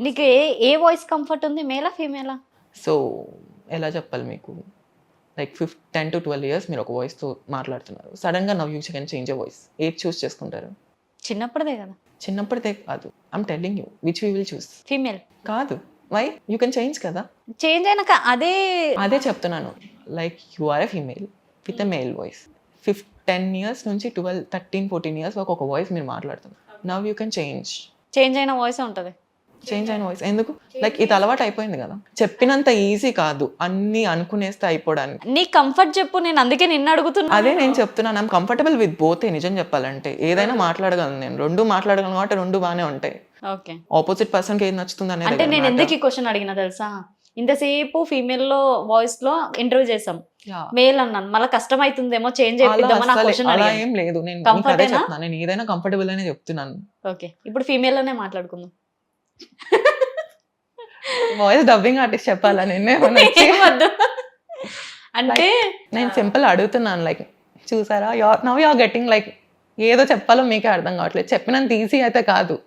నీకు ఏ voice comfort ఉంది, మేలా ఫీమేలా? సో ఎలా చెప్పాలి మీకు, లైక్ 10 to 12 years మీరు ఒక వాయిస్తో మాట్లాడుతున్నారు, సడన్గా now you can change a voice, ఏది చూస్ చేసుకుంటారు? చిన్నప్పుడే కదా. చిన్నప్పటిదే కాదు, I'm telling you which we will choose. Female కాదు, వై, యూ కెన్ చేంజ్ కదా. చేంజ్ అయినాక అదే చెప్తున్నాను, like you are a female with a male voice, 10 years నుంచి 12, 13, 14 years వరకు ఒక వాయిస్ మీరు మాట్లాడుతున్నారు. నవ్ యూ కెన్ చేంజ్ అయిన వాయిస్ ఉంటుంది. చేంజ్ అయిన వాయిస్ ఎందుకు? లైక్ ఇది అలవాటు అయిపోయింది కదా, చెప్పినంత ఈజీ కాదు అన్నీ అనుకునేస్తే అయిపోవడానికి. నీ కంఫర్ట్ చెప్పు, నేను అందుకే నిన్ను అడుగుతున్నా. అదే నేను చెప్తున్నాను, ఐమ్ కంఫర్టబుల్ విత్ బోత్. నిజం చెప్పాలంటే ఏదైనా మాట్లాడగలను నేను, రెండు మాట్లాడగలను కాబట్టి రెండు బాగానే ఉంటాయి. ఓకే, ఆపోజిట్ పర్సన్కి ఏది నచ్చుతుంది అంటే అనేది. నేను ఎందుకు ఈ క్వశ్చన్ అడిగినా తెలుసా, ఇంతసేపు ఫీమేల్ లో వాయిస్ లో ఇంటర్వ్యూ చేసాం, మేల్ అన్నాను, మళ్ళీ కష్టం అవుతుందేమో చేంజ్ చేద్దామని ఆ క్వశ్చన్ అలా అడిగాను. ఏం లేదు, నేను Comfort అదే ఏనా? చెప్తున్నాను, నేను ఏదైనా కంఫర్టబుల్ అనే చెప్తున్నాను. ఓకే, ఇప్పుడు ఫీమేల్ లోనే మాట్లాడుకుందాం. వాయిస్ డబ్బింగ్ ఆర్టిస్ట్ చెప్పాలా నేను? ఏమొద్దు. అంటే నేను సింపుల్ అడుగుతున్నాను, లైక్ చూసారా, now you are getting, like ఏదో చెప్పాలో మీకే అర్థం కావట్లేదు, చెప్పినంత ఈజీ అయితే కాదు.